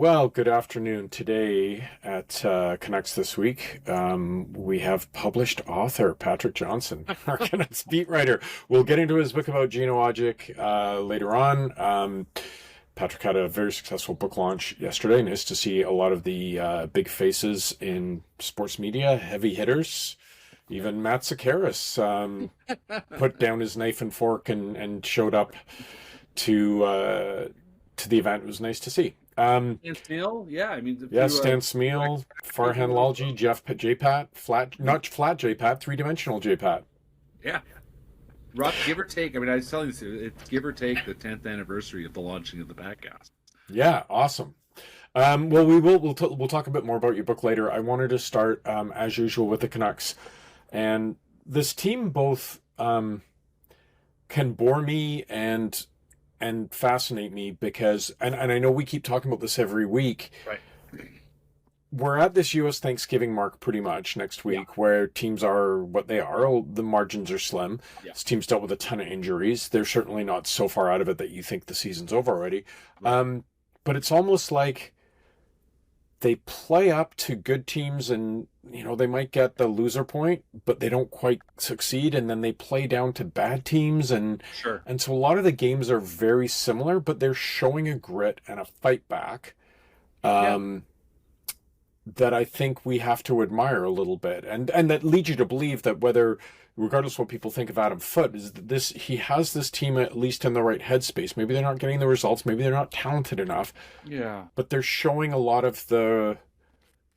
Well, good afternoon. Today at Canucks This Week, we have published author Patrick Johnston, our Canucks beat writer. We'll get into his book about Gino Odjick later on. Patrick had a very successful book launch yesterday. Nice to see a lot of the big faces in sports media, heavy hitters. Even Matt Sakaris put down his knife and fork and showed up to the event. It was nice to see. And Snail, yeah, I mean, if Yeah, you Stan direct Smeal, Farhan people, Lalji, Jeff JPat, not flat JPat, three-dimensional JPat. yeah, rough give or take. I mean, I was telling you, it's give or take the 10th anniversary of the launching of the podcast. Yeah, awesome. Well, we'll talk a bit more about your book later. I wanted to start as usual with the Canucks, and this team both can bore me and fascinate me because and I know we keep talking about this every week. Right. We're at this US Thanksgiving mark pretty much next Yeah. week where teams are what they are. The margins are slim. Yeah. This team's dealt with a ton of injuries. They're certainly not so far out of it that you think the season's over already. Right. But it's almost like they play up to good teams and they might get the loser point, but they don't quite succeed, and then they play down to bad teams and Sure. and so a lot of the games are very similar, but they're showing a grit and a fight back. Yeah. Um, that I think we have to admire a little bit, and that leads you to believe that whether, regardless of what people think of Adam Foote, is that he has this team at least in the right headspace. Maybe they're not getting the results, maybe they're not talented enough, Yeah. but they're showing a lot of the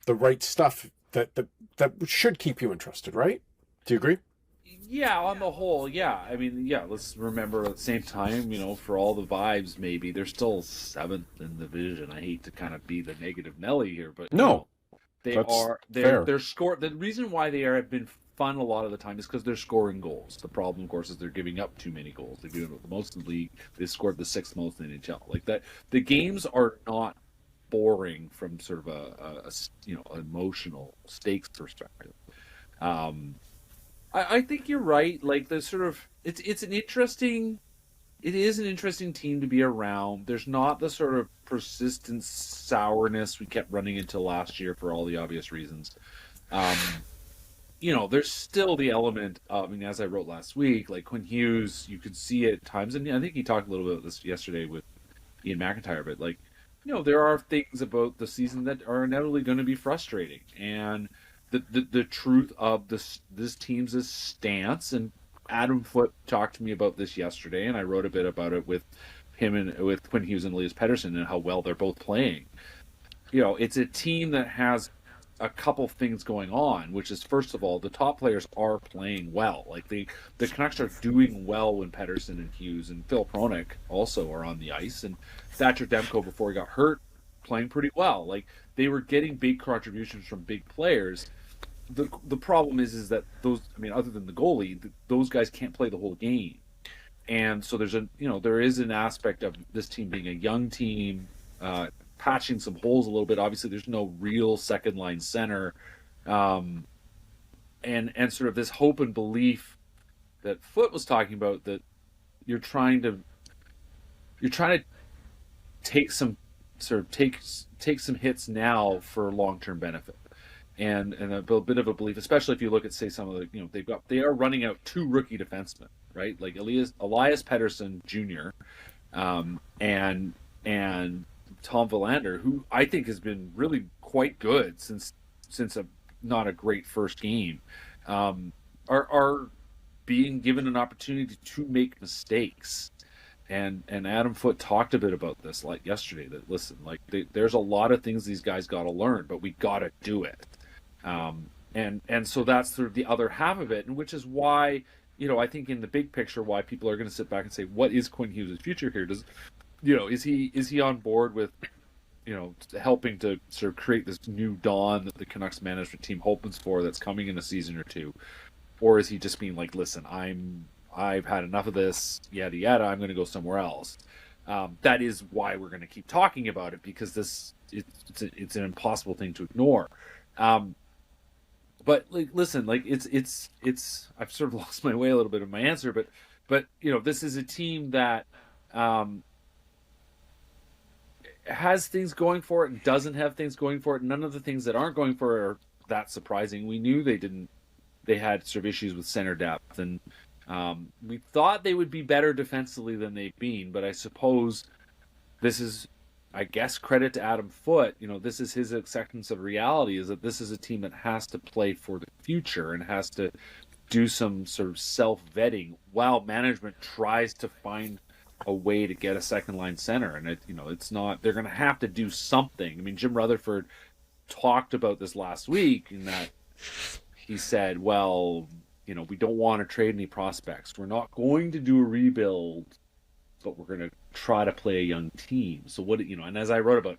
right stuff that should keep you interested, right? Do you agree? Yeah, on the whole, yeah. I mean, yeah, let's remember at the same time, for all the vibes, maybe they're still seventh in the division. I hate to kind of be the negative Nelly here, but No, they that's are fair. they're score the reason why they have been fun a lot of the time is because they're scoring goals. The problem, of course, is they're giving up too many goals. They're doing the most in the league. They scored the sixth most in the NHL. Like that, the games are not boring from sort of emotional stakes perspective. Um, I think you're right. Like the sort of it is an interesting team to be around. There's not the sort of persistent sourness we kept running into last year for all the obvious reasons. Um, there's still the element of, I mean, as I wrote last week, like Quinn Hughes, you could see it at times, and I think he talked a little bit about this yesterday with Ian McIntyre, but like, there are things about the season that are inevitably going to be frustrating, and the truth of this team's stance. And Adam Foote talked to me about this yesterday, and I wrote a bit about it with him and with Quinn Hughes and Elias Pettersson and how well they're both playing. It's a team that has a couple things going on, which is, first of all, the top players are playing well. Like the Canucks are doing well when Pettersson and Hughes and Phil Pronik also are on the ice, and Thatcher Demko, before he got hurt, playing pretty well. Like they were getting big contributions from big players. The problem is that those, I mean, other than the goalie, those guys can't play the whole game, and so there is an aspect of this team being a young team, patching some holes a little bit. Obviously, there's no real second line center, and sort of this hope and belief that Foote was talking about, that you're trying to take some take some hits now for long term benefit. And a bit of a belief, especially if you look at, say, some of the they are running out two rookie defensemen, right? Like Elias Pettersson Jr. And Tom Verlander, who I think has been really quite good since not a great first game, are being given an opportunity to make mistakes. And Adam Foote talked a bit about this like yesterday. That listen, like there's a lot of things these guys got to learn, but we got to do it. And so that's sort of the other half of it, and which is why, I think in the big picture, why people are going to sit back and say, what is Quinn Hughes' future here? Is he on board with, helping to sort of create this new dawn that the Canucks management team hopes for, that's coming in a season or two? Or is he just being like, listen, I've had enough of this, yada yada, I'm going to go somewhere else? That is why we're going to keep talking about it, because it's an impossible thing to ignore. But like, listen, like it's I've sort of lost my way a little bit in my answer, but this is a team that has things going for it and doesn't have things going for it. None of the things that aren't going for it are that surprising. We knew they had sort of issues with center depth, and we thought they would be better defensively than they've been, but I suppose this is, I guess, credit to Adam Foote. This is his acceptance of reality, is that this is a team that has to play for the future and has to do some sort of self-vetting while management tries to find a way to get a second-line center. And, it's not, they're going to have to do something. I mean, Jim Rutherford talked about this last week in that he said, well, we don't want to trade any prospects. We're not going to do a rebuild, but we're going to try to play a young team. So and as I wrote about,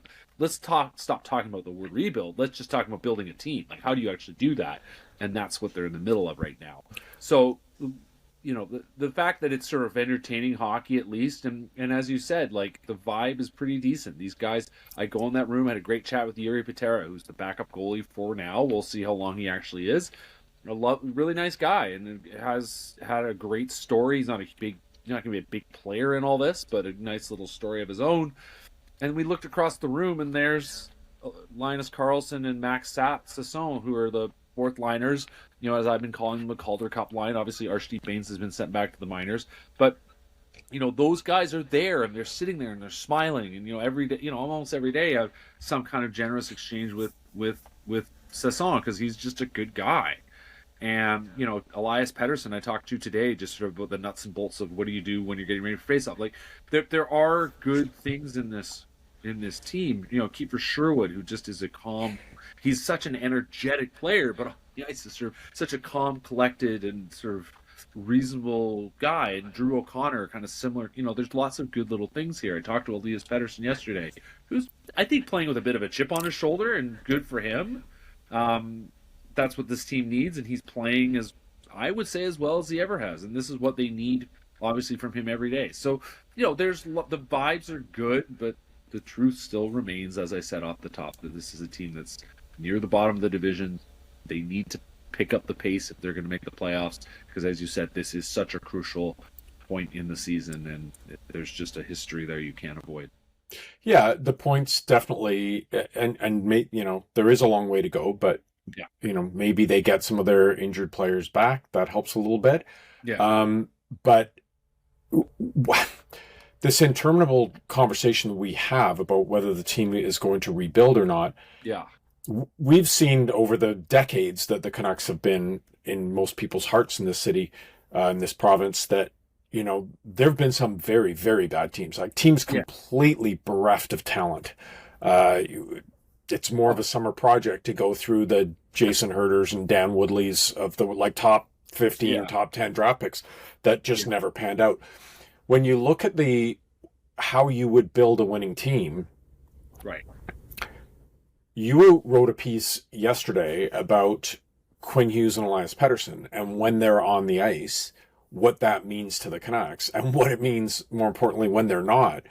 stop talking about the word rebuild. Let's just talk about building a team. Like, how do you actually do that? And that's what they're in the middle of right now. So, the fact that it's sort of entertaining hockey at least, and as you said, like, the vibe is pretty decent. These guys, I go in that room, had a great chat with Yuri Patera, who's the backup goalie for now. We'll see how long he actually is. Really nice guy, and has had a great story. He's not going to be a big player in all this, but a nice little story of his own. And we looked across the room, and there's Linus Karlsson and Max Sasson, who are the fourth liners, as I've been calling them, the Calder Cup line. Obviously, Arshdeep Bains has been sent back to the minors, but those guys are there, and they're sitting there, and they're smiling, and every day, almost every day, I have some kind of generous exchange with Sasson, because he's just a good guy. And Elias Pettersson, I talked to today, just sort of about the nuts and bolts of what do you do when you're getting ready for face-off. Like, there are good things in this team. Kiefer Sherwood, who just is a calm. He's such an energetic player, but he's sort of such a calm, collected, and sort of reasonable guy. And Drew O'Connor, kind of similar. There's lots of good little things here. I talked to Elias Pettersson yesterday, who's, I think, playing with a bit of a chip on his shoulder, and good for him. That's what this team needs, and he's playing, as I would say, as well as he ever has. And this is what they need, obviously, from him every day. So, there's the vibes are good, but the truth still remains, as I said off the top, that this is a team that's near the bottom of the division. They need to pick up the pace if they're going to make the playoffs, because, as you said, this is such a crucial point in the season, and there's just a history there you can't avoid. Yeah, the points definitely, and there is a long way to go, but yeah, maybe they get some of their injured players back. That helps a little bit. Yeah. But this interminable conversation we have about whether the team is going to rebuild or not. Yeah. We've seen over the decades that the Canucks have been in most people's hearts in this city, in this province, that, there have been some very, very bad teams, like teams completely bereft of talent. It's more of a summer project to go through the Jason Herders and Dan Woodleys of the top 15, top 10 draft picks that just never panned out. When you look at how you would build a winning team, right? You wrote a piece yesterday about Quinn Hughes and Elias Pettersson, and when they're on the ice, what that means to the Canucks, and what it means, more importantly, when they're not.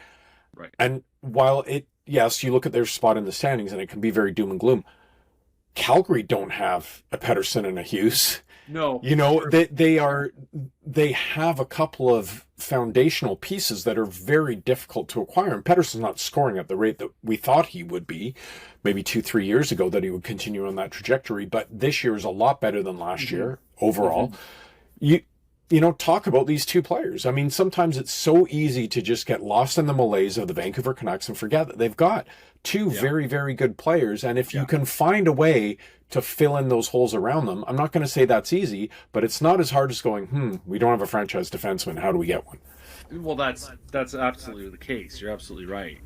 Right. And while yes, you look at their spot in the standings and it can be very doom and gloom. Calgary don't have a Pettersson and a Hughes. No. They have a couple of foundational pieces that are very difficult to acquire. And Pettersson's not scoring at the rate that we thought he would be, maybe 2-3 years ago, that he would continue on that trajectory. But this year is a lot better than last year overall. Talk about these two players. I mean, sometimes it's so easy to just get lost in the malaise of the Vancouver Canucks and forget that they've got two very, very good players. And if you can find a way to fill in those holes around them, I'm not going to say that's easy, but it's not as hard as going, we don't have a franchise defenseman. How do we get one? Well, that's absolutely the case. You're absolutely right.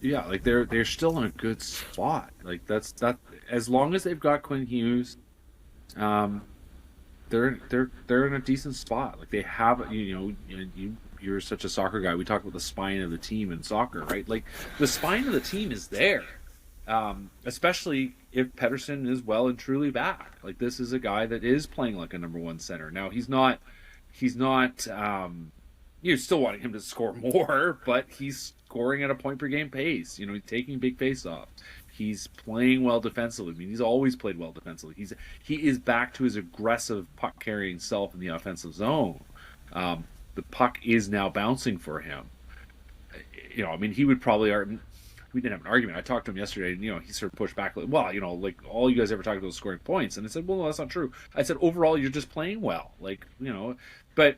Like they're still in a good spot. Like that. As long as they've got Quinn Hughes, they're in a decent spot. Like they have, you're such a soccer guy. We talk about the spine of the team in soccer, right? Like the spine of the team is there, especially if Pettersson is well and truly back. Like this is a guy that is playing like a number one center. Now he's not. You're still wanting him to score more, but he's scoring at a point per game pace. He's taking big face-offs. He's playing well defensively. I mean, he's always played well defensively. He is back to his aggressive puck-carrying self in the offensive zone. The puck is now bouncing for him. I mean, he would probably we didn't have an argument. I talked to him yesterday, and he sort of pushed back, like, well, like all you guys ever talked about was scoring points, and I said, well, no, that's not true. I said overall you're just playing well, like but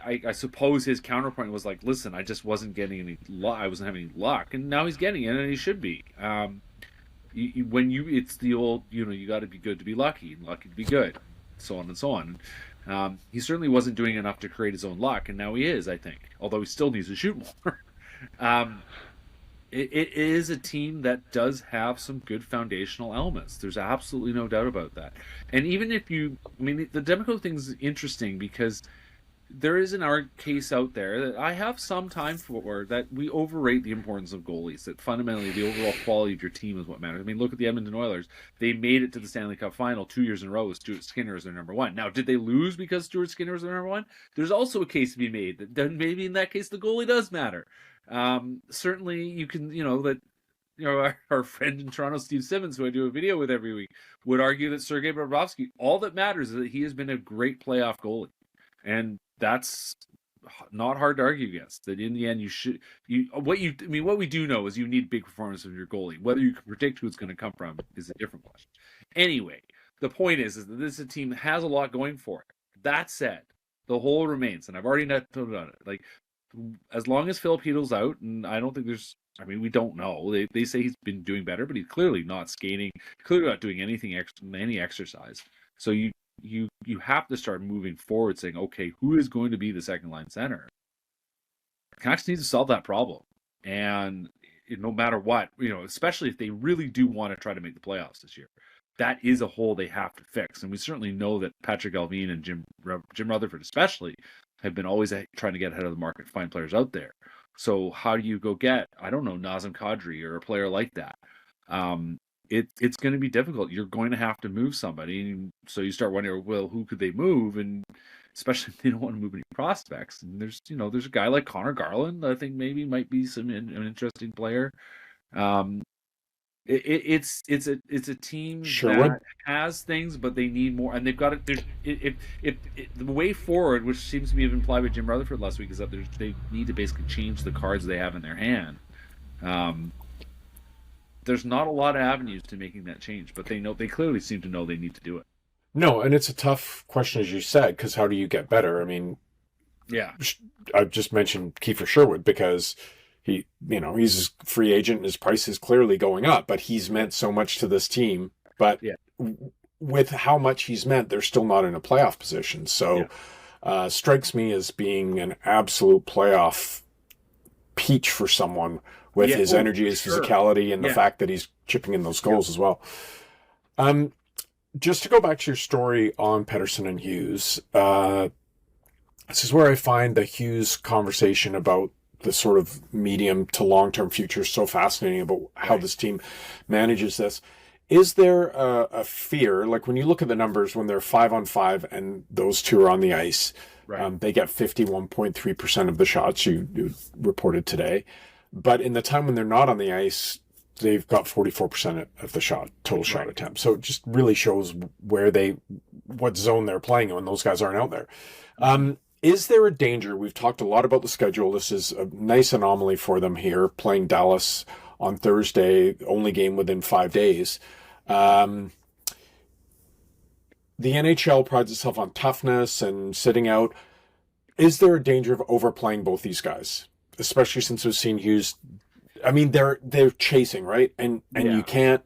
I suppose his counterpoint was like, listen, I just wasn't getting any luck. I wasn't having any luck, and now he's getting it, and he should be. It's the old, you got to be good to be lucky, and lucky to be good, so on and so on. He certainly wasn't doing enough to create his own luck, and now he is, I think. Although he still needs to shoot more. It is a team that does have some good foundational elements. There's absolutely no doubt about that. And even if the Demko thing is interesting because there is an case out there that I have some time for, that we overrate the importance of goalies, that fundamentally the overall quality of your team is what matters. I mean, look at the Edmonton Oilers. They made it to the Stanley Cup final 2 years in a row with Stuart Skinner as their number one. Now, did they lose because Stuart Skinner was their number one? There's also a case to be made that maybe in that case the goalie does matter. Certainly you can, our friend in Toronto, Steve Simmons, who I do a video with every week, would argue that Sergei Bobrovsky, all that matters is that he has been a great playoff goalie. And that's not hard to argue against. That in the end, what we do know is you need big performance of your goalie. Whether you can predict who it's going to come from is a different question. Anyway, the point is that this is a team that has a lot going for it. That said, the whole remains, and I've already talked about it. Like, as long as Filippino's out, and I don't think we don't know. They say he's been doing better, but he's clearly not skating, clearly not doing anything any exercise. So you have to start moving forward, saying, okay, who is going to be the second line center? Canucks need to solve that problem, and no matter what, especially if they really do want to try to make the playoffs this year, that is a hole they have to fix. And we certainly know that Patrick Allvin and Jim Rutherford especially have been always trying to get ahead of the market, find players out there. So how do you go get, I don't know, Nazem Kadri or a player like that? It's going to be difficult. You're going to have to move somebody. And so you start wondering, well, who could they move? And especially if they don't want to move any prospects. And there's a guy like Connor Garland, I think maybe might be an interesting player. It's a team that has things, but they need more, and they've got it. The way forward, which seems to be implied by Jim Rutherford last week, is that they need to basically change the cards they have in their hand. There's not a lot of avenues to making that change, but they clearly seem to know they need to do it. No, and it's a tough question, as you said, because how do you get better? I mean, yeah, I've just mentioned Kiefer Sherwood because he's a free agent and his price is clearly going up, but he's meant so much to this team. But with how much he's meant, they're still not in a playoff position. So strikes me as being an absolute playoff peach for someone with his energy, his physicality, and the fact that he's chipping in those goals as well. Just to go back to your story on Pettersson and Hughes, this is where I find the Hughes conversation about the sort of medium to long-term future so fascinating about how this team manages this. Is there a fear, like when you look at the numbers, when they're 5-on-5 and those two are on the ice, they get 51.3% of the shots you reported today. But in the time when they're not on the ice, they've got 44% of the total shot attempts. So it just really shows what zone they're playing in when those guys aren't out there. Is there a danger? We've talked a lot about the schedule. This is a nice anomaly for them here, playing Dallas on Thursday, only game within 5 days. The NHL prides itself on toughness and sitting out. Is there a danger of overplaying both these guys, especially since we've seen Hughes? I mean, they're chasing, right? And you can't,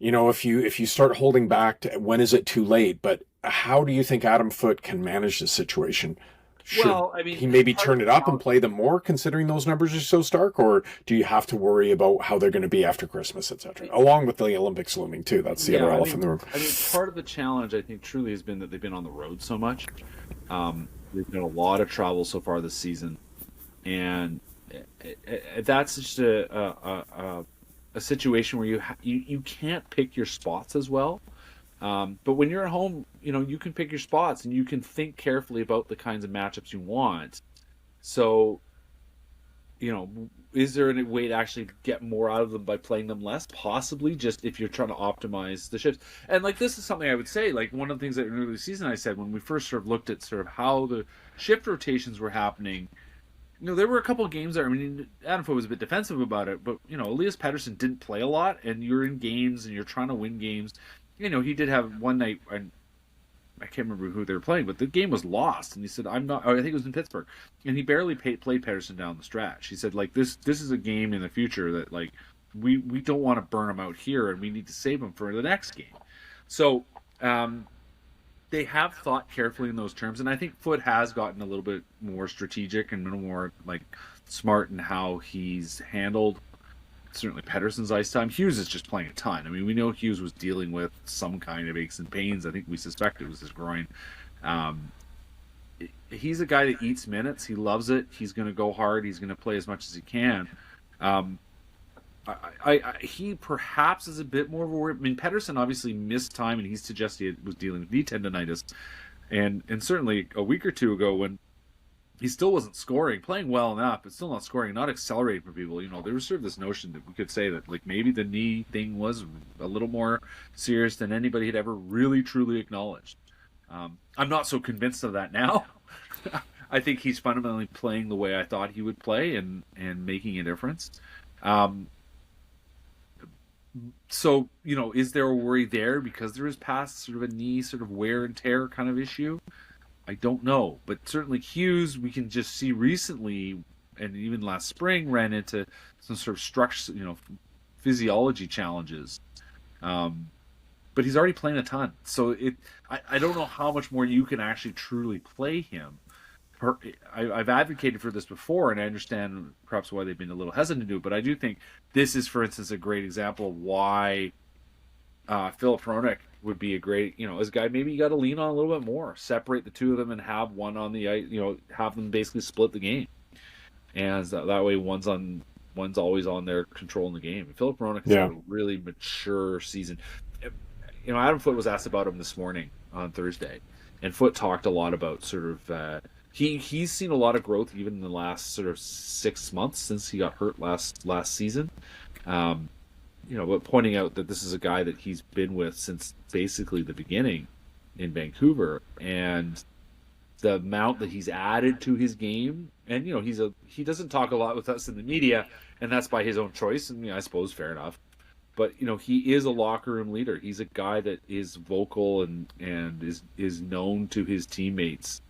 if you start holding back, when is it too late? But how do you think Adam Foote can manage the situation? Should he maybe turn it up and play them more, considering those numbers are so stark? Or do you have to worry about how they're going to be after Christmas, et cetera? Along with the Olympics looming, too. That's the other elephant in the room. I mean, part of the challenge, I think, truly has been that they've been on the road so much. They've done a lot of travel so far this season. And that's just a situation where you can't pick your spots as well. But when you're at home, you can pick your spots and you can think carefully about the kinds of matchups you want. So, is there a way to actually get more out of them by playing them less? Possibly, just if you're trying to optimize the shifts. And this is something I would say, one of the things that in the early season I said when we first sort of looked at sort of how the shift rotations were happening, there were a couple of games there. I mean, Adam Foote was a bit defensive about it, but Elias Pettersson didn't play a lot, and you're in games and you're trying to win games. He did have one night, and I can't remember who they were playing, but the game was lost, and he said, "I'm not." I think it was in Pittsburgh, and he barely played Pettersson down the stretch. He said, like this is a game in the future that like we don't want to burn him out here, and we need to save him for the next game. So. They have thought carefully in those terms, and I think Foote has gotten a little bit more strategic and a little more like smart in how he's handled certainly Pettersson's ice time. Hughes is just playing a ton. I mean, we know Hughes was dealing with some kind of aches and pains. I think we suspect it was his groin. He's a guy that eats minutes. He loves it. He's going to go hard. He's going to play as much as he can. He perhaps is a bit more of a worry. I mean, Pettersson obviously missed time, and he suggested he was dealing with knee tendonitis, and certainly a week or two ago when he still wasn't scoring, playing well enough, but still not scoring, not accelerating for people. There was sort of this notion that we could say that like maybe the knee thing was a little more serious than anybody had ever really truly acknowledged. I'm not so convinced of that now. I think he's fundamentally playing the way I thought he would play and making a difference. So, is there a worry there because there is past sort of a knee sort of wear and tear kind of issue? I don't know. But certainly Hughes, we can just see recently, and even last spring, ran into some sort of structure, physiology challenges. But he's already playing a ton. So I don't know how much more you can actually truly play him. I've advocated for this before, and I understand perhaps why they've been a little hesitant to do it, but I do think this is, for instance, a great example of why Filip Hronek would be a great, as a guy maybe you got to lean on a little bit more, separate the two of them and have one on the ice, have them basically split the game. And that way one's always on there controlling the game. And Filip Hronek has had a really mature season. Adam Foote was asked about him this morning on Thursday, and Foote talked a lot about sort of he's seen a lot of growth even in the last sort of 6 months since he got hurt last season. But pointing out that this is a guy that he's been with since basically the beginning in Vancouver, and the amount that he's added to his game, and he doesn't talk a lot with us in the media, and that's by his own choice, and I suppose fair enough. But he is a locker room leader. He's a guy that is vocal and is known to his teammates.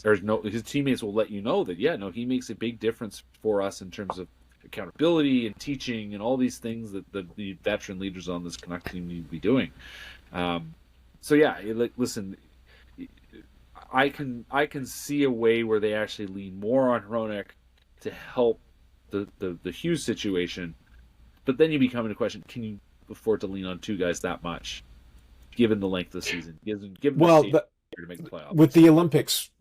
His teammates will let you know that he makes a big difference for us in terms of accountability and teaching and all these things that the veteran leaders on this Canucks team need to be doing. Listen, I can see a way where they actually lean more on Hronek to help the Hughes situation, but then you become in a question: can you afford to lean on two guys that much, given the length of the season? Given to make the playoffs with the Olympics.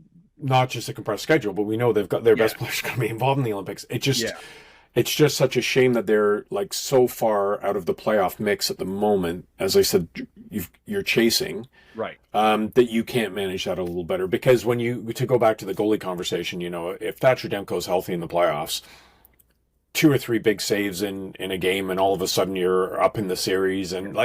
Not just a compressed schedule, but we know they've got their best players going to be involved in the Olympics. It's just such a shame that they're like so far out of the playoff mix at the moment. As I said, you're chasing, right? That you can't manage that a little better, because when to go back to the goalie conversation, if Thatcher Demko's healthy in the playoffs, 2 or 3 big saves in a game, and all of a sudden you're up in the series, and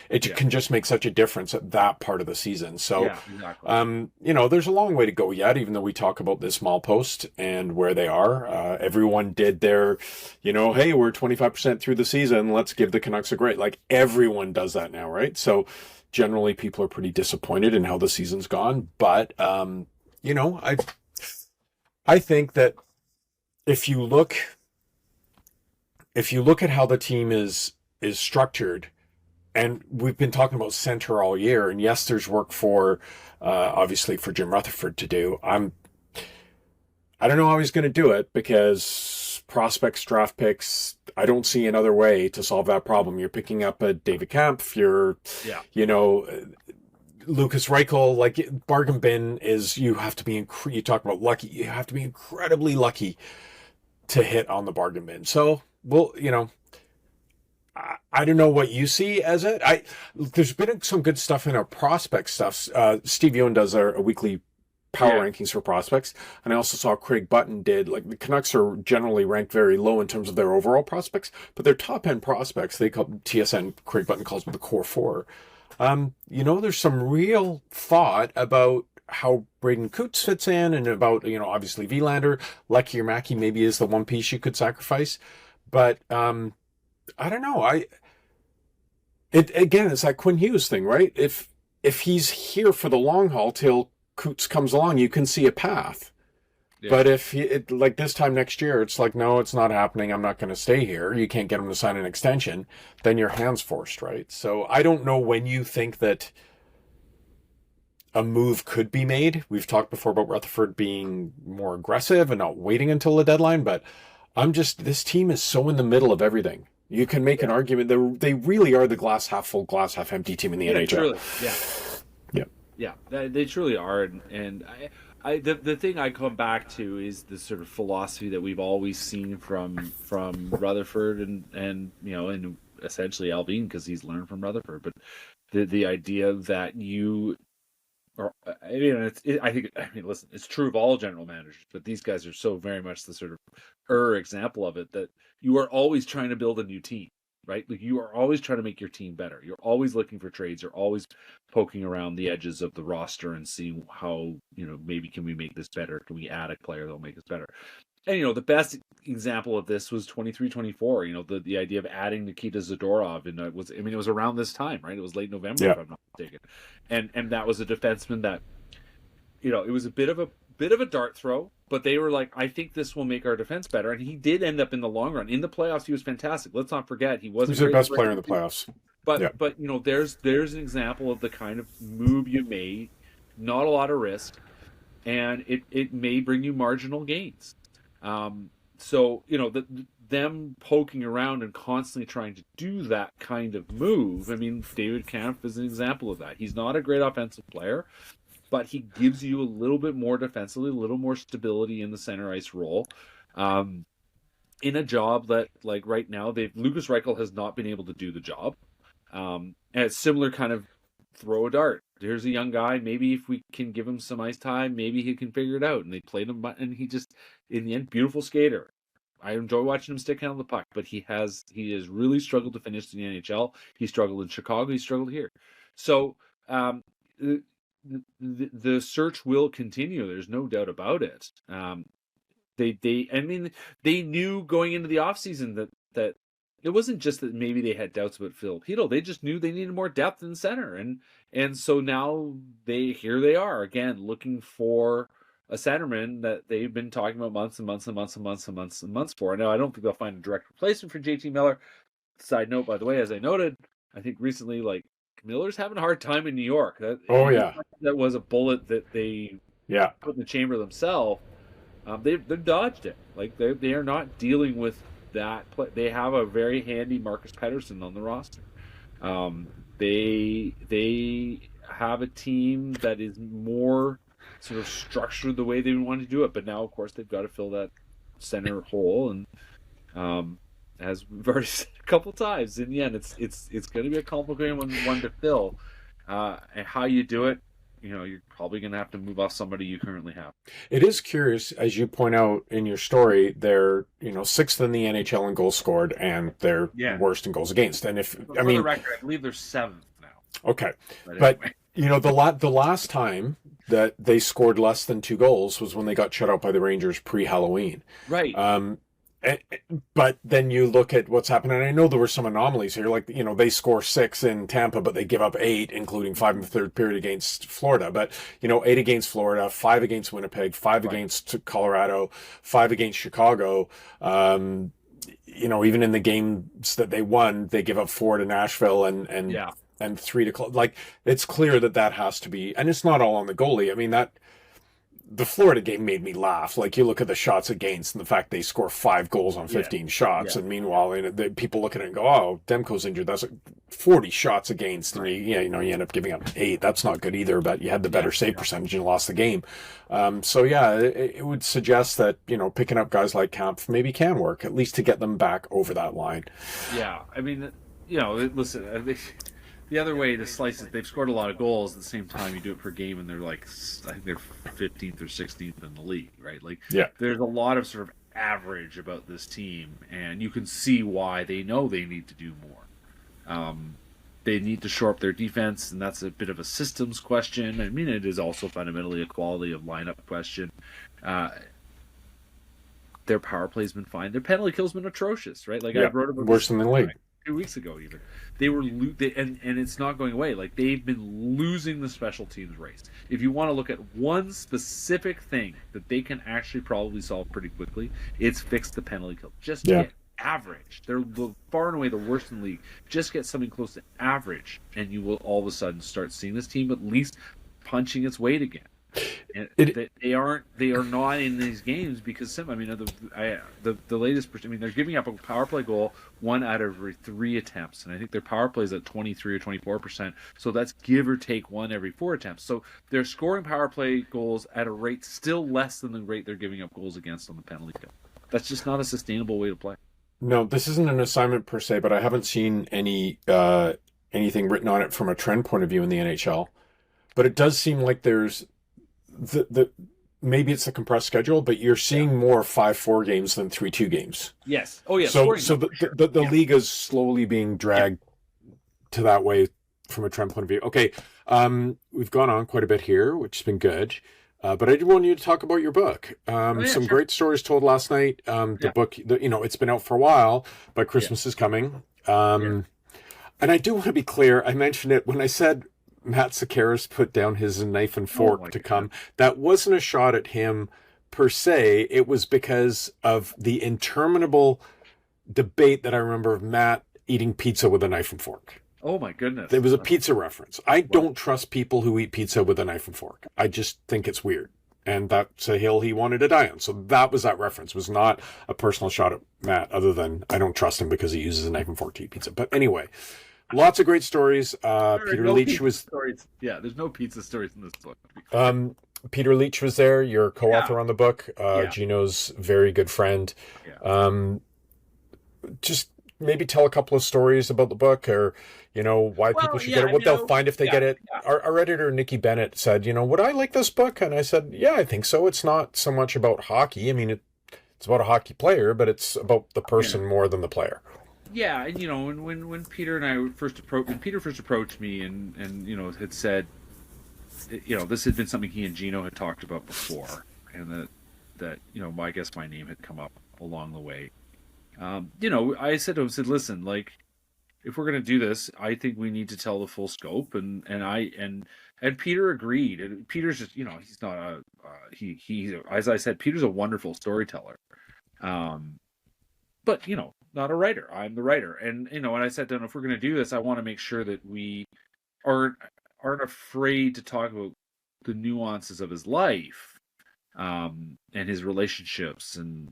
it can just make such a difference at that part of the season. So, exactly. There's a long way to go yet, even though we talk about this small post and where they are. Everyone did their, hey, we're 25% through the season, let's give the Canucks a grade. Like, everyone does that now, right? So generally people are pretty disappointed in how the season's gone. But, I think that if you look at how the team is structured, and we've been talking about center all year, and yes, there's work for obviously for Jim Rutherford to do. I don't know how he's going to do it, because prospects, draft picks, I don't see another way to solve that problem. You're picking up a David Kampf, Lucas Reichel, bargain bin is, you have to be, you talk about lucky, you have to be incredibly lucky to hit on the bargain bin. So, well, I don't know what you see as it. There's been some good stuff in our prospect stuff. Steve Young does a weekly power rankings for prospects, and I also saw Craig Button did. The Canucks are generally ranked very low in terms of their overall prospects, but their top end prospects, they call TSN. Craig Button calls them the core 4. There's some real thought about how Braden Coots fits in, and about, obviously Vilander. Lecky or Mackey maybe is the one piece you could sacrifice. But I don't know. It's that Quinn Hughes thing, right? If he's here for the long haul till Coots comes along, you can see a path. Yeah. But if like this time next year, it's like, no, it's not happening. I'm not going to stay here. You can't get him to sign an extension. Then your hand's forced, right? So I don't know when you think that a move could be made. We've talked before about Rutherford being more aggressive and not waiting until the deadline, but this team is so in the middle of everything. You can make an argument that they really are the glass half full, glass half empty team in the NHL. Truly. Yeah. Yeah, they truly are. And the thing I come back to is the sort of philosophy that we've always seen from Rutherford and essentially Alvin, because he's learned from Rutherford. But the idea that you listen, it's true of all general managers, but these guys are so very much the sort of example of it, that you are always trying to build a new team, right? Like, you are always trying to make your team better. You're always looking for trades. You're always poking around the edges of the roster and seeing how, maybe can we make this better? Can we add a player that'll make us better? And, the best example of this was 23-24, the idea of adding Nikita Zadorov. And it was around this time, right? It was late November, if I'm not mistaken. And that was a defenseman that, it was a bit of a dart throw, but they were like, I think this will make our defense better. And he did end up in the long run. In the playoffs, he was fantastic. Let's not forget, he was their best player in the playoffs. But there's an example of the kind of move you made, not a lot of risk, and it may bring you marginal gains. So them poking around and constantly trying to do that kind of move. I mean, David Kampf is an example of that. He's not a great offensive player, but he gives you a little bit more defensively, a little more stability in the center ice role. In a job that, like, right now, Lucas Reichel has not been able to do the job. And it's similar kind of throw a dart. Here's a young guy. Maybe if we can give him some ice time, maybe he can figure it out. And they played him, and he just, in the end, beautiful skater. I enjoy watching him stick handle the puck, but he has really struggled to finish in the NHL. He struggled in Chicago. He struggled here. So the search will continue. There's no doubt about it. They knew going into the offseason that it wasn't just that maybe they had doubts about Phil Hedl. They just knew they needed more depth in center. And so now here they are again, looking for a centerman that they've been talking about months and months and months and months and months and months for. Now, I don't think they'll find a direct replacement for JT Miller. Side note, by the way, as I noted, I think recently, like, Miller's having a hard time in New York. That was a bullet that they put in the chamber themselves. They've dodged it. Like, they are not dealing with that play. They have a very handy Marcus Pettersson on the roster. They have a team that is more sort of structured the way they want to do it, but now, of course, they've got to fill that center hole. And as we've already said a couple times, in the end, it's going to be a complicated one to fill. And how you do it, you're probably going to have to move off somebody you currently have. It is curious, as you point out in your story, they're, sixth in the NHL in goals scored, and they're worst in goals against. And for the record, I believe they're seventh now. Okay. But anyway. The last time that they scored less than 2 goals was when they got shut out by the Rangers pre-Halloween. Right. But then you look at what's happened, and I know there were some anomalies here. Like, they score 6 in Tampa, but they give up 8, including 5 in the third period against Florida. But, 8 against Florida, 5 against Winnipeg, 5 against Colorado, 5 against Chicago. Even in the games that they won, they give up 4 to Nashville and 3 to like, it's clear that has to be, and it's not all on the goalie. I mean, the Florida game made me laugh. Like, you look at the shots against and the fact they score 5 goals on 15 shots, and meanwhile, people look at it and go, "Oh, Demko's injured. That's 40 shots against," and you end up giving up 8. That's not good either. But you had the better save percentage and lost the game. It would suggest that picking up guys like Kampf maybe can work, at least to get them back over that line. Yeah, I mean, listen. The other way to slice it, they've scored a lot of goals. At the same time, you do it per game, and they're like, I think they're 15th or 16th in the league, right? Like, there's a lot of sort of average about this team, and you can see why they know they need to do more. they need to shore up their defense, and that's a bit of a systems question. I mean, it is also fundamentally a quality of lineup question. Uh, their power play's been fine. Their penalty kill's been atrocious, right? Like I Yeah, wrote about worse this than the league. 2 weeks ago, even they were and it's not going away. Like they've been losing the special teams race. If you want to look at one specific thing that they can actually probably solve pretty quickly, it's fix the penalty kill. Just get average. They're far and away the worst in the league. Just get something close to average, and you will all of a sudden start seeing this team at least punching its weight again. And they are not in these games because the latest. I mean, they're giving up a power play goal 1 out of every 3 attempts, and I think their power play is at 23 or 24%. So that's give or take 1 every 4 attempts. So they're scoring power play goals at a rate still less than the rate they're giving up goals against on the penalty kill. That's just not a sustainable way to play. No, this isn't an assignment per se, but I haven't seen anything written on it from a trend point of view in the NHL. But it does seem like there's the maybe it's a compressed schedule, but you're seeing more 5-4 games than 3-2 games. Yes. Oh, yeah. So the league is slowly being dragged to that way from a trend point of view. Okay, we've gone on quite a bit here, which has been good. But I did want you to talk about your book. Great stories told last night. The book, it's been out for a while, but Christmas is coming. And I do want to be clear. I mentioned it when I said Matt Sakaris put down his knife and fork to come. That wasn't a shot at him per se. It was because of the interminable debate that I remember of Matt eating pizza with a knife and fork. Oh my goodness. It was a pizza reference. I don't trust people who eat pizza with a knife and fork. I just think it's weird. And that's a hill he wanted to die on. So that was that reference. It was not a personal shot at Matt, other than I don't trust him because he uses a knife and fork to eat pizza. But anyway, lots of great stories. Peter Leech was... Yeah, there's no pizza stories in this book. Peter Leech was there, your co-author on the book. Gino's very good friend. Just maybe tell a couple of stories about the book, or why people should get it, what they'll find if they get it. Our editor Nikki Bennett said, would I like this book? And I said, yeah, I think so. It's not so much about hockey. I mean, it's about a hockey player, but it's about the person more than the player. Yeah, and when Peter and I first approached me and had said, this had been something he and Gino had talked about before, and that I guess my name had come up along the way. I said to him, listen, like, if we're going to do this, I think we need to tell the full scope. And Peter agreed. And Peter's just, he's not he as I said, Peter's a wonderful storyteller. But, not a writer. I'm the writer. And, when I sat down, if we're going to do this, I want to make sure that we aren't afraid to talk about the nuances of his life. And his relationships and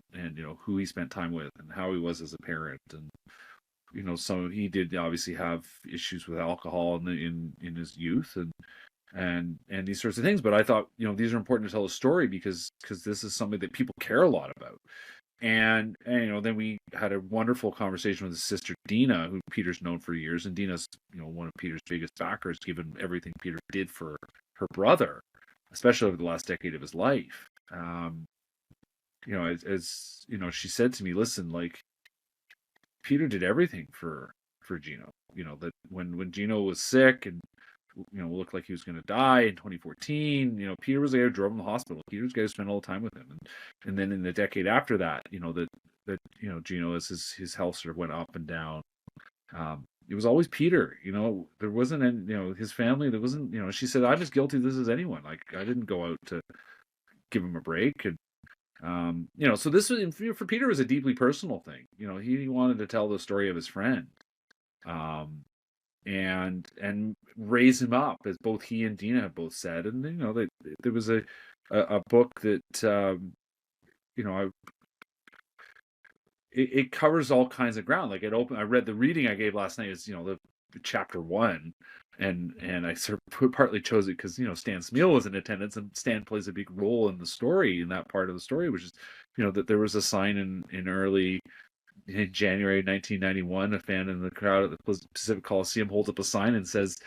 who he spent time with and how he was as a parent, and so he did obviously have issues with alcohol in his youth and these sorts of things. But I thought these are important to tell a story because this is something that people care a lot about. And then we had a wonderful conversation with his sister Dina, who Peter's known for years, and Dina's one of Peter's biggest backers, given everything Peter did for her brother, especially over the last decade of his life. As she said to me, listen, like, Peter did everything for Gino. That when Gino was sick and looked like he was going to die in 2014, Peter was there who drove him to the hospital. Peter was the guy who spent all the time with him, and then in the decade after that, that Gino, as his health sort of went up and down. It was always Peter. There wasn't any, his family. There wasn't. She said, I'm as guilty of this as anyone. Like, I didn't go out to give him a break, and so this was for Peter, was a deeply personal thing. He wanted to tell the story of his friend, and raise him up, as both he and Dina have both said. And there was a book that it covers all kinds of ground. Like, I read the reading I gave last night is the chapter 1. And I sort of partly chose it because Stan Smeel was in attendance, and Stan plays a big role in the story, in that part of the story, which is that there was a sign in January 1991, a fan in the crowd at the Pacific Coliseum holds up a sign and says,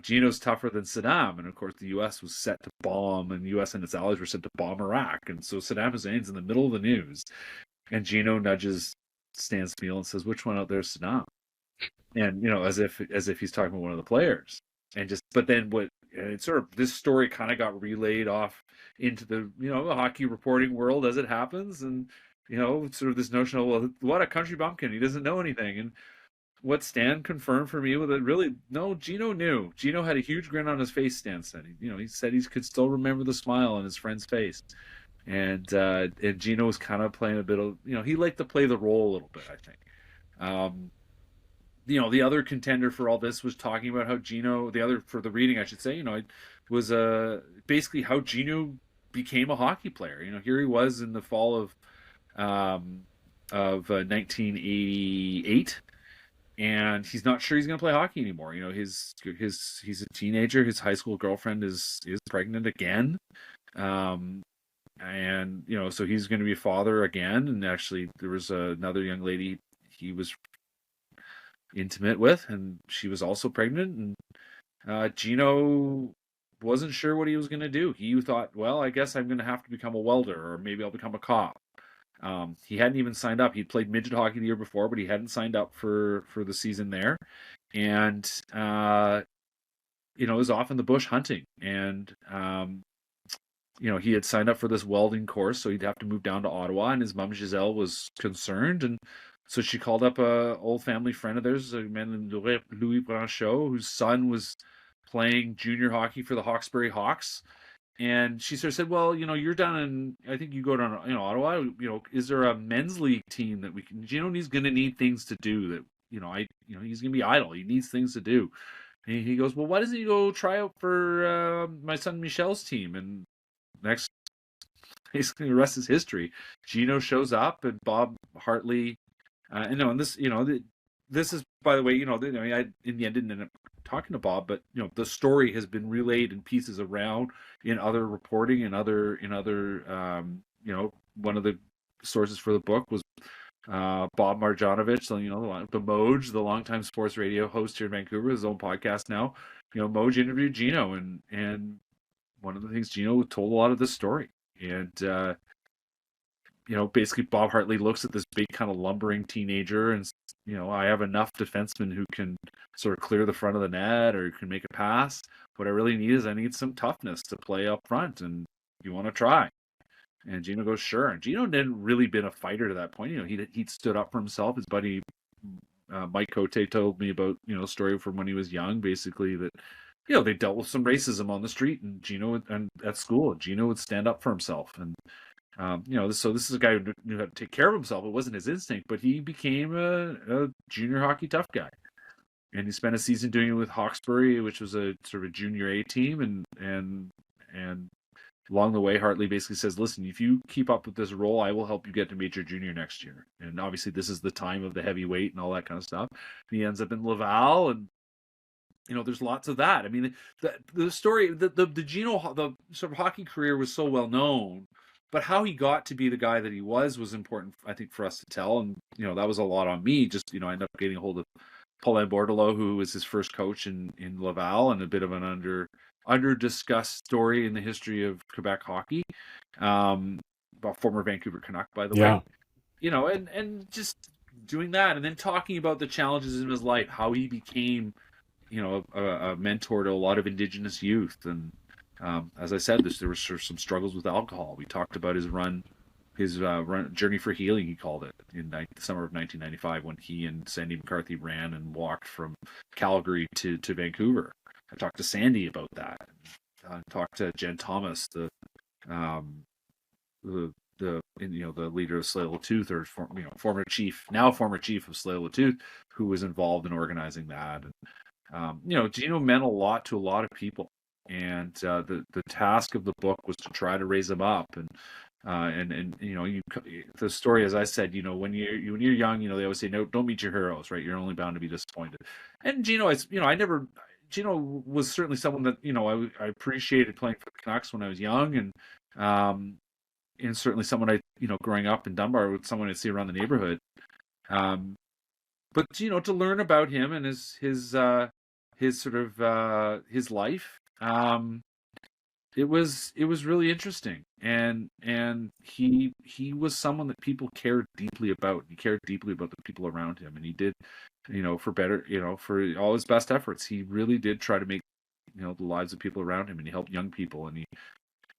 Gino's tougher than Saddam. And of course, the U.S. was set to bomb, and the U.S. and its allies were set to bomb Iraq, and so Saddam Hussein's in the middle of the news, and Gino nudges Stan Smeel and says, "Which one out there is Saddam?" and as if he's talking about one of the players, and just but then what? And it's sort of this story kind of got relayed off into the the hockey reporting world as it happens, and sort of this notion of, well, what a country bumpkin, he doesn't know anything. And what Stan confirmed for me with it, really, no, Gino knew. Gino had a huge grin on his face, Stan said. He said he could still remember the smile on his friend's face. And Gino was kind of playing a bit of, he liked to play the role a little bit, I think. The other contender for all this was talking about how Gino, for the reading, I should say, was basically how Gino became a hockey player. Here he was in the fall of 1988, and he's not sure he's going to play hockey anymore. He's a teenager. His high school girlfriend is pregnant again, and so he's going to be a father again. And actually, there was another young lady he was intimate with, and she was also pregnant. And Gino wasn't sure what he was going to do. He thought, well, I guess I'm going to have to become a welder, or maybe I'll become a cop. He hadn't even signed up. He'd played midget hockey the year before, but he hadn't signed up for the season there. And was off in the bush hunting. And he had signed up for this welding course, so he'd have to move down to Ottawa. And his mom Giselle was concerned, and so she called up a old family friend of theirs, a man named Louis Branchot, whose son was playing junior hockey for the Hawkesbury Hawks. And she sort of said, well, you're down in, I think you go down, Ottawa, is there a men's league team that we can, he's going to need things to do that, he's going to be idle. He needs things to do. And he goes, well, why doesn't he go try out for my son Michel's team? And next, basically the rest is history. Gino shows up, and Bob Hartley, and this, this is, by the way, I in the end didn't end up talking to Bob, but the story has been relayed in pieces around in other reporting and other one of the sources for the book was Bob Marjanovic, the Moj, the longtime sports radio host here in Vancouver, his own podcast now. Moj interviewed Gino, and one of the things, Gino told a lot of this story. And basically Bob Hartley looks at this big kind of lumbering teenager and, I have enough defensemen who can sort of clear the front of the net or can make a pass. What I really need is I need some toughness to play up front, and you want to try. And Gino goes, sure. And Gino hadn't really been a fighter to that point. He'd stood up for himself. His buddy Mike Cote told me about, a story from when he was young, basically that, they dealt with some racism on the street, and Gino and at school, Gino would stand up for himself. And so this is a guy who knew how to take care of himself. It wasn't his instinct, but he became a junior hockey tough guy. And he spent a season doing it with Hawkesbury, which was a sort of a junior A team. And along the way, Hartley basically says, listen, if you keep up with this role, I will help you get to major junior next year. And obviously this is the time of the heavyweight and all that kind of stuff. And he ends up in Laval, and there's lots of that. I mean, the story, the Gino, the sort of hockey career was so well known, but how he got to be the guy that he was important, I think, for us to tell. And, that was a lot on me. Just, I ended up getting a hold of Paulin Bordelot, who was his first coach in Laval, and a bit of an under-discussed story in the history of Quebec hockey. About former Vancouver Canuck, by the way. And just doing that, and then talking about the challenges in his life, how he became, a mentor to a lot of Indigenous youth. And as I said, there were some struggles with alcohol. We talked about his journey for healing, he called it, in the summer of 1995, when he and Sandy McCarthy ran and walked from Calgary to Vancouver. I talked to Sandy about that. I talked to Jen Thomas, the leader of Slay-La-Tooth, or former chief of Slay-La-Tooth, who was involved in organizing that. And Gino meant a lot to a lot of people. And the task of the book was to try to raise them up. And the story, as I said, when you're young, they always say, no, don't meet your heroes, right? You're only bound to be disappointed. And Gino, Gino was certainly someone that, I appreciated playing for the Canucks when I was young. And certainly someone I, growing up in Dunbar, with someone I'd see around the neighborhood. But, to learn about him and his sort of, his life, it was really interesting, and he was someone that people cared deeply about. He cared deeply about the people around him, and he did, for better, for all his best efforts, he really did try to make the lives of people around him, and he helped young people, and he,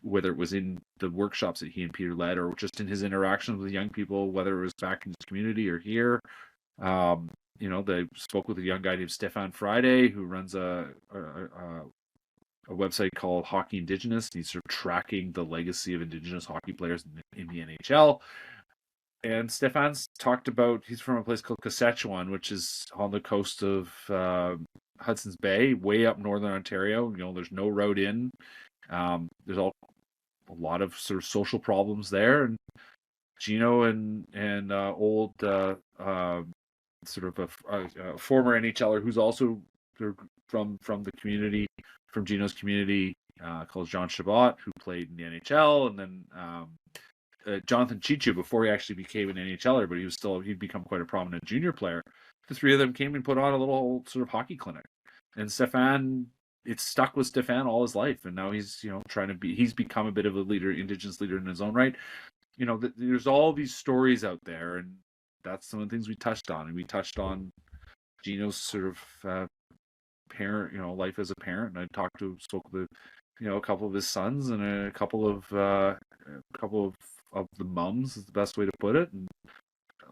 whether it was in the workshops that he and Peter led, or just in his interactions with young people, whether it was back in his community or here. They spoke with a young guy named Stefan Friday, who runs a website called Hockey Indigenous. He's sort of tracking the legacy of Indigenous hockey players in the NHL. And Stefan's talked about, he's from a place called Saskatchewan, which is on the coast of Hudson's Bay, way up northern Ontario. There's no road in. There's a lot of sort of social problems there. And Gino and old sort of a former NHLer who's also from the community, from Gino's community, called Jean Chabot, who played in the NHL, and then Jonathan Chichu before he actually became an NHLer, but he'd become quite a prominent junior player. The three of them came and put on a little sort of hockey clinic, and Stefan, it stuck with Stefan all his life, and now he's he's become a bit of a leader, Indigenous leader in his own right. There's all these stories out there, and that's some of the things we touched on, and we touched on Gino's sort of parent, life as a parent. And I spoke with, a couple of his sons and a couple of the mums is the best way to put it, and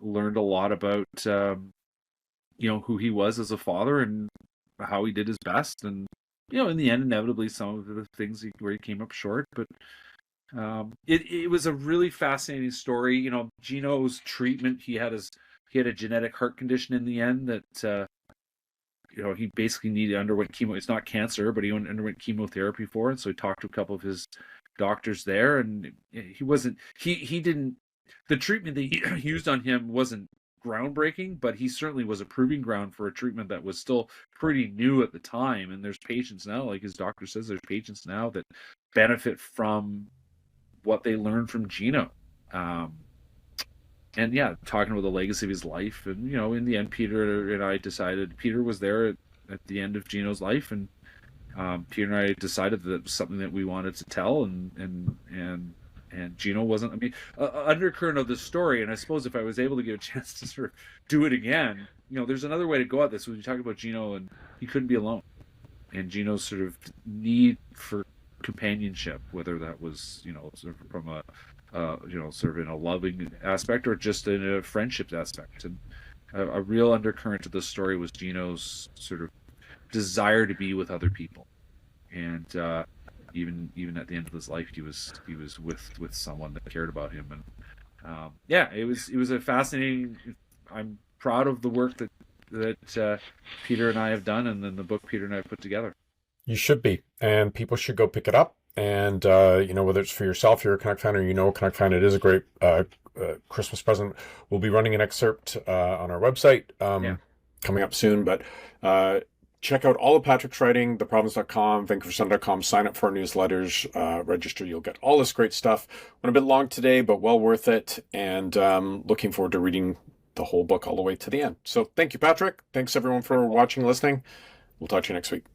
learned a lot about who he was as a father and how he did his best. And in the end, inevitably, some of the things where he came up short, but it was a really fascinating story. Gino's treatment, he had a genetic heart condition in the end that he basically underwent chemo. It's not cancer, but he underwent chemotherapy for it. So he talked to a couple of his doctors there, and he didn't, the treatment that he used on him wasn't groundbreaking, but he certainly was a proving ground for a treatment that was still pretty new at the time. And there's patients now, like his doctor says, there's patients now that benefit from what they learned from Gino. And yeah, talking about the legacy of his life, and in the end, Peter and I decided. Peter was there at the end of Gino's life, and Peter and I decided that it was something that we wanted to tell, and Gino wasn't. I mean, undercurrent of the story, and I suppose if I was able to get a chance to sort of do it again, there's another way to go at this. When you talk about Gino, and he couldn't be alone, and Gino's sort of need for companionship, whether that was sort of from a sort of in a loving aspect or just in a friendship aspect. And a real undercurrent to the story was Gino's sort of desire to be with other people. And even at the end of his life, he was with someone that cared about him. And it was a fascinating. I'm proud of the work that Peter and I have done, and then the book Peter and I have put together. You should be, and people should go pick it up. And, whether it's for yourself, you're a Canuck fan, or a Canuck fan, it is a great Christmas present. We'll be running an excerpt on our website coming up soon. But check out all of Patrick's writing, theprovince.com, vancouversun.com. Sign up for our newsletters, register. You'll get all this great stuff. Went a bit long today, but well worth it. And looking forward to reading the whole book all the way to the end. So thank you, Patrick. Thanks, everyone, for watching and listening. We'll talk to you next week.